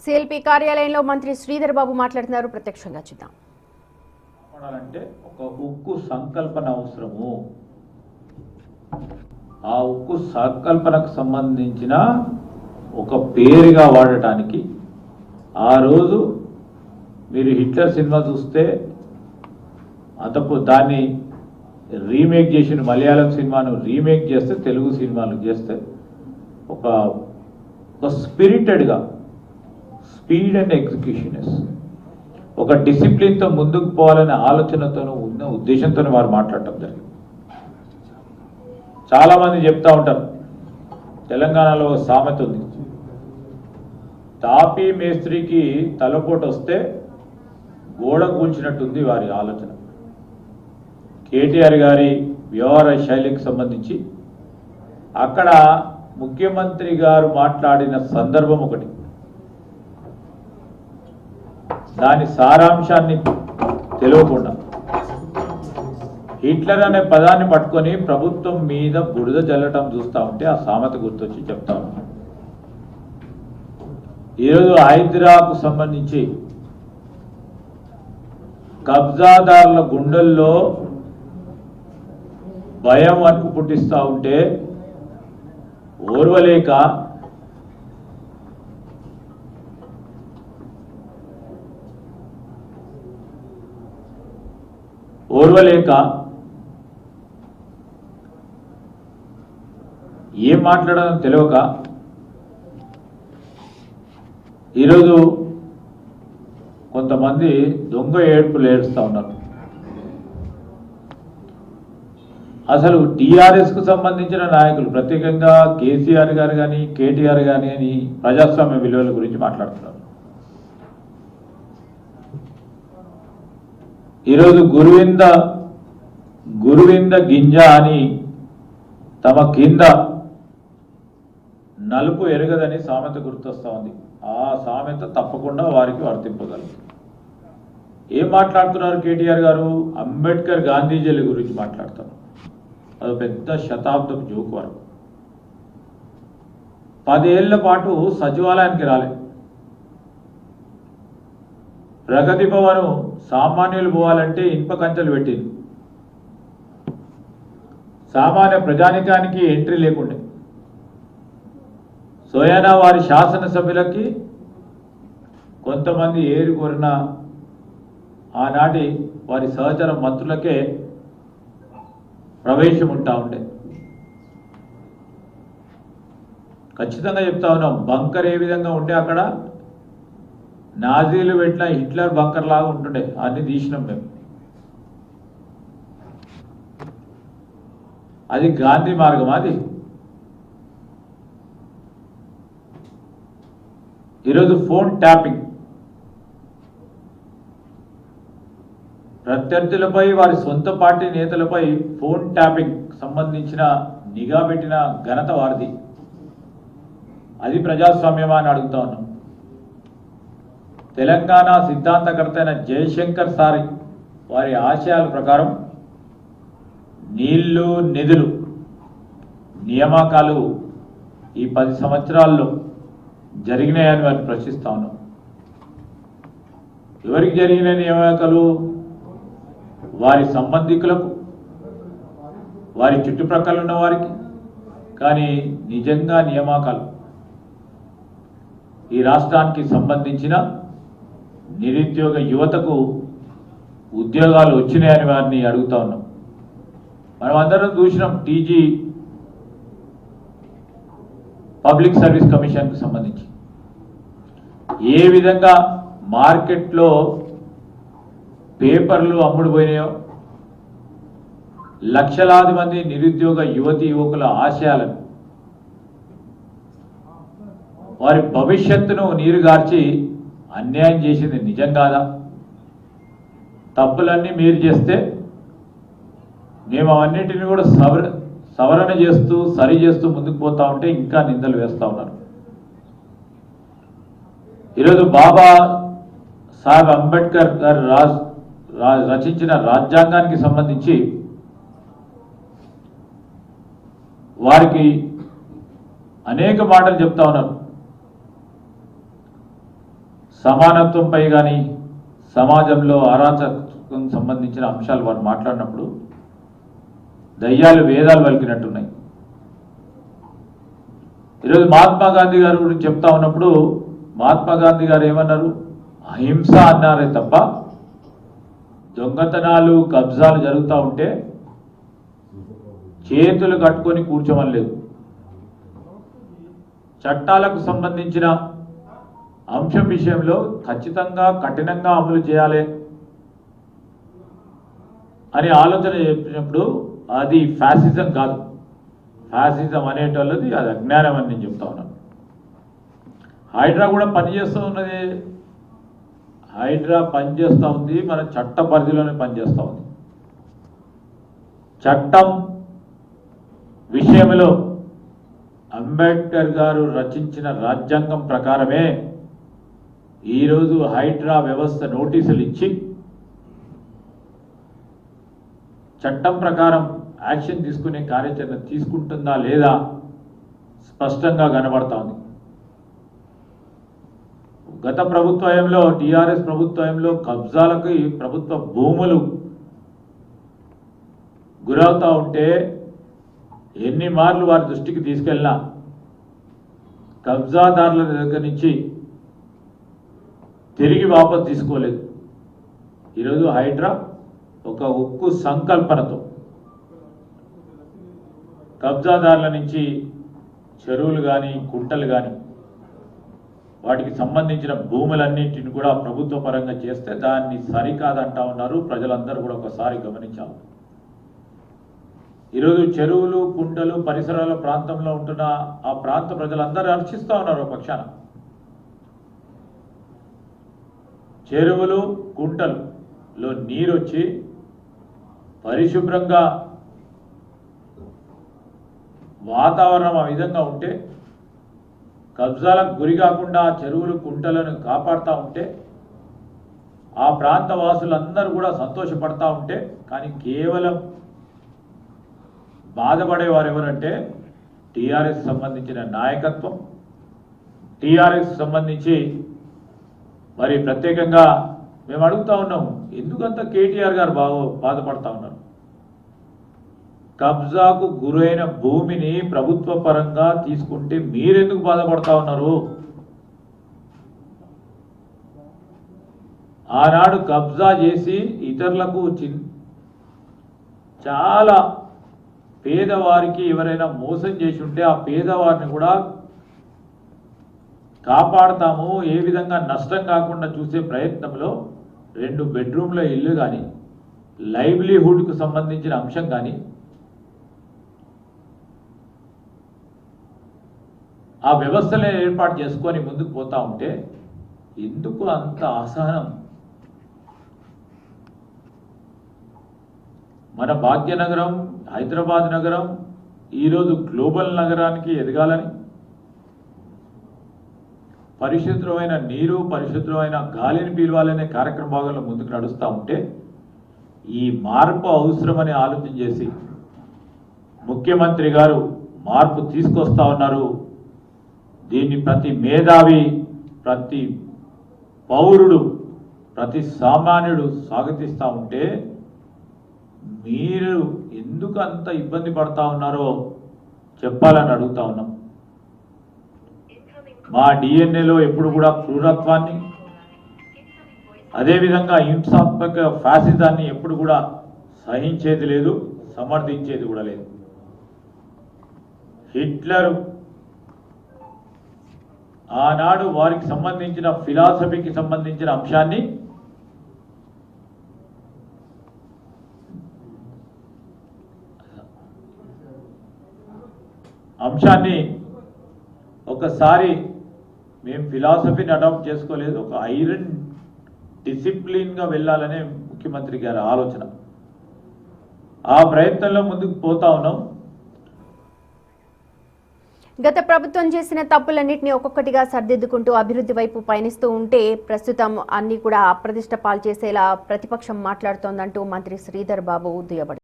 CLP కార్యాలయంలో మంత్రి శ్రీధర్ బాబు మాట్లాడుతున్నారు. ప్రత్యక్షంగా చూద్దాం. అంటే ఒక ఉక్కు సంకల్పన అవసరము. ఆ ఉక్కు సంకల్పనకు సంబంధించిన ఒక పేరుగా వాడటానికి ఆ రోజు మీరు హిట్లర్ సినిమా చూస్తే అంతకు దాన్ని రీమేక్ చేసిన మలయాళం సినిమాను రీమేక్ చేస్తే తెలుగు సినిమాలు చేస్తే ఒక స్పిరిటెడ్గా స్పీడ్ అండ్ ఎగ్జిక్యూషనెస్ ఒక డిసిప్లిన్తో ముందుకు పోవాలనే ఆలోచనతోనూ ఉన్న ఉద్దేశంతోనే వారు మాట్లాడటం జరిగింది. చాలామంది చెప్తా ఉంటారు, తెలంగాణలో సామెత ఉంది, తాపీ మేస్త్రికి తలపోటు వస్తే గోడ కూల్చినట్టుంది వారి ఆలోచన. కేటీఆర్ గారి వ్యవహార శైలికి సంబంధించి అక్కడ ముఖ్యమంత్రి గారు మాట్లాడిన సందర్భం ఒకటి, దాని సారాంశాన్ని తెలియకుండా హిట్లర్ అనే పదాన్ని పట్టుకొని ప్రభుత్వం మీద బురద జల్లటం చూస్తూ ఉంటే ఆ సామెత గుర్తొచ్చి చెప్తా ఉన్నాను. ఈరోజు హైదరాబాద్కు సంబంధించి కబ్జాదారుల గుండెల్లో భయం అనుకు పుట్టిస్తూ ఉంటే ఓర్వలేక ఏం మాట్లాడడం తెలియక ఈరోజు కొంతమంది దొంగ ఏడుపులు ఏడుస్తూ ఉన్నారు. అసలు టీఆర్ఎస్కు సంబంధించిన నాయకులు ప్రత్యేకంగా కేసీఆర్ గారు కానీ కేటీఆర్ కానీ అని ప్రజాస్వామ్య విలువల గురించి మాట్లాడుతున్నారు. ఈరోజు గురువింద గింజ అని తమ కింద నలుపు ఎరగదని సామెత గుర్తొస్తా ఉంది. ఆ సామెత తప్పకుండా వారికి వర్తింపగలదు. ఏం మాట్లాడుతున్నారు కేటీఆర్ గారు? అంబేద్కర్ గాంధీజీల గురించి మాట్లాడతారు. అది పెద్ద శతాబ్దపు జోకు. వారు 10 ఏళ్ల పాటు సచివాలయానికి రాలే. ప్రగతి భవన్ సామాన్యులు పోవాలంటే ఇనుప కంచెలు పెట్టింది. సామాన్య ప్రజానికానికి ఎంట్రీ లేకుండే. సోయానా వారి శాసనసభ్యులకి కొంతమంది ఏరి కోరిన ఆనాటి వారి సహచర మంత్రులకే ప్రవేశం ఉంటా ఉండే. ఖచ్చితంగా చెప్తా ఉన్నాం, బంకర్ ఏ విధంగా ఉంటే అక్కడ నాజీలు పెట్టిన హిట్లర్ బంకర్ లాగా ఉంటుండే. అన్ని తీసినాం మేము. అది గాంధీ మార్గం. అది ఈరోజు ఫోన్ ట్యాపింగ్, ప్రత్యర్థులపై వారి సొంత పార్టీ నేతలపై ఫోన్ ట్యాపింగ్ సంబంధించిన నిఘా పెట్టిన ఘనత వారిది. అది ప్రజాస్వామ్యమా అని అడుగుతా ఉన్నాం. తెలంగాణ సిద్ధాంతకర్త అయిన జయశంకర్ సారి వారి ఆశయాల ప్రకారం నీళ్లు నిధులు నియామకాలు ఈ 10 సంవత్సరాల్లో జరిగినాయని వారిని ప్రశ్నిస్తా ఉన్నాం. ఎవరికి జరిగిన నియామకాలు? వారి సంబంధికులకు, వారి చుట్టుప్రక్కల ఉన్న వారికి. కానీ నిజంగా నియామకాలు ఈ రాష్ట్రానికి సంబంధించిన నిరుద్యోగ యువతకు ఉద్యోగాలు వచ్చినాయని వారిని అడుగుతా ఉన్నాం. మనం అందరం చూసినాం, టీజీ పబ్లిక్ సర్వీస్ కమిషన్కు సంబంధించి ఏ విధంగా మార్కెట్లో పేపర్లు అమ్ముడు పోయినాయో, లక్షలాది మంది నిరుద్యోగ యువతి యువకుల ఆశయాలను, వారి భవిష్యత్తును నీరుగార్చి అన్యాయం చేసింది నిజం కాదా? తప్పులన్నీ మీరు చేస్తే మేము అవన్నింటినీ కూడా సవరణ చేస్తూ సరి చేస్తూ ముందుకు పోతా ఉంటే ఇంకా నిందలు వేస్తూ ఉన్నారు. ఈరోజు బాబా సాహెబ్ అంబేద్కర్ గారు రచించిన రాజ్యాంగానికి సంబంధించి వారికి అనేక మాటలు చెప్తా ఉన్నారు. సమానత్వంపై కానీ సమాజంలో అరాచకం సంబంధించిన అంశాలు వారు మాట్లాడినప్పుడు దయ్యాలు వేదాలు పలికినట్టున్నాయి. ఈరోజు మహాత్మా గాంధీ గారి గురించి చెప్తా ఉన్నప్పుడు మహాత్మా గాంధీ గారు ఏమన్నారు? అహింస అన్నారే తప్ప దొంగతనాలు కబ్జాలు జరుగుతూ ఉంటే చేతులు కట్టుకొని కూర్చోమనలేదు. చట్టాలకు సంబంధించిన అంశం విషయంలో ఖచ్చితంగా కఠినంగా అమలు చేయాలి అని ఆలోచన చెప్పినప్పుడు అది ఫ్యాసిజం కాదు. ఫ్యాసిజం అనేటోళ్ళది అది అజ్ఞానం అని నేను చెప్తా ఉన్నాను. హైడ్రా కూడా పనిచేస్తూ ఉన్నది. హైడ్రా పనిచేస్తూ ఉంది, మన చట్ట పరిధిలోనే పనిచేస్తూ ఉంది. చట్టం విషయంలో అంబేద్కర్ గారు రచించిన రాజ్యాంగం ప్రకారమే ఈరోజు హైడ్రా వ్యవస్థ నోటీసులు ఇచ్చి చట్టం ప్రకారం యాక్షన్ తీసుకునే కార్యాచరణ తీసుకుంటుందా లేదా స్పష్టంగా కనబడతా ఉంది. గత ప్రభుత్వంలో టీఆర్ఎస్ ప్రభుత్వంలో కబ్జాలకి ప్రభుత్వ భూములు గురవుతూ ఉంటే ఎన్ని మార్లు వారి దృష్టికి తీసుకెళ్ళినా కబ్జాదారుల దగ్గర నుంచి తిరిగి వాపసు తీసుకోలేదు. ఈరోజు హైడ్రా ఒక ఉక్కు సంకల్పనతో కబ్జాదారుల నుంచి చెరువులు కానీ కుంటలు కానీ వాటికి సంబంధించిన భూములన్నింటిని కూడా ప్రభుత్వ పరంగా చేస్తే దాన్ని సరికాదంటా ఉన్నారు. ప్రజలందరూ కూడా ఒకసారి గమనించాలి. ఈరోజు చెరువులు కుంటలు పరిసరాల ప్రాంతంలో ఉంటున్న ఆ ప్రాంత ప్రజలందరూ హర్షిస్తూ ఉన్నారు. ఒక పక్షాన చెరువులు కుంటలులో నీరు వచ్చి పరిశుభ్రంగా వాతావరణం ఆ విధంగా ఉంటే కబ్జాలకు గురి కాకుండా చెరువులు కుంటలను కాపాడుతూ ఉంటే ఆ ప్రాంత వాసులందరూ కూడా సంతోషపడతా ఉంటే, కానీ కేవలం బాధపడేవారు ఎవరంటే టీఆర్ఎస్ సంబంధించిన నాయకత్వం, టీఆర్ఎస్ సంబంధించి మరి ప్రత్యేకంగా మేము అడుగుతా ఉన్నాము, ఎందుకంత కేటీఆర్ గారు బాధపడతా ఉన్నారు? కబ్జాకు గురైన భూమిని ప్రభుత్వ పరంగా తీసుకుంటే మీరెందుకు బాధపడతా ఉన్నారు? ఆనాడు కబ్జా చేసి ఇతరులకు చాలా పేదవారికి ఎవరైనా మోసం చేసి ఉంటే ఆ పేదవారిని కూడా కాపాడతాము, ఏ విధంగా నష్టం కాకుండా చూసే ప్రయత్నంలో 2 బెడ్రూమ్ల ఇల్లు కానీ లైవ్లీహుడ్కు సంబంధించిన అంశం కానీ ఆ వ్యవస్థలే ఏర్పాటు చేసుకొని ముందుకు పోతా ఉంటే ఎందుకు అంత అసహనం? మన భాగ్యనగరం హైదరాబాద్ నగరం ఈరోజు గ్లోబల్ నగరానికి ఎదగాలని, పరిశుభ్రమైన నీరు పరిశుభ్రమైన గాలిని పీలవాలనే కార్యక్రమ భాగంలో ముందుకు నడుస్తూ ఉంటే ఈ మార్పు అవసరమని ఆలోచన చేసి ముఖ్యమంత్రి గారు మార్పు తీసుకొస్తా ఉన్నారు. దీన్ని ప్రతి మేధావి, ప్రతి పౌరుడు, ప్రతి సామాన్యుడు స్వాగతిస్తూ ఉంటే మీరు ఎందుకు అంత ఇబ్బంది పడతా ఉన్నారో చెప్పాలని అడుగుతా ఉన్నాం. మా డిఎన్ఏలో ఎప్పుడు కూడా క్రూరత్వాన్ని, అదేవిధంగా హింసాత్మక ఫ్యాసిజాన్ని ఎప్పుడు కూడా సహించేది లేదు, సమర్థించేది కూడా లేదు. హిట్లర్ ఆనాడు వారికి సంబంధించిన ఫిలాసఫీకి సంబంధించిన అంశాన్ని ఒకసారి మేము ఫిలాసఫీని అడాప్ట్ చేసుకోలేదు, ఒక ఐరన్ డిసిప్లిన్గా వెళ్ళాలనే ముఖ్యమంత్రి గారి ఆలోచన. ఆ ప్రయత్నంలో ముందుకు పోతా ఉన్నాం. గత ప్రభుత్వం చేసిన తప్పులన్నింటినీ ఒక్కొక్కటిగా సర్దిద్దుకుంటూ అభివృద్ధి వైపు పయనిస్తూ ఉంటే ప్రస్తుతం అన్ని కూడా అప్రతిష్ట పాలు చేసేలా ప్రతిపక్షం మాట్లాడుతోందంటూ మంత్రి శ్రీధర్ బాబు దుయ్యబడ్డారు.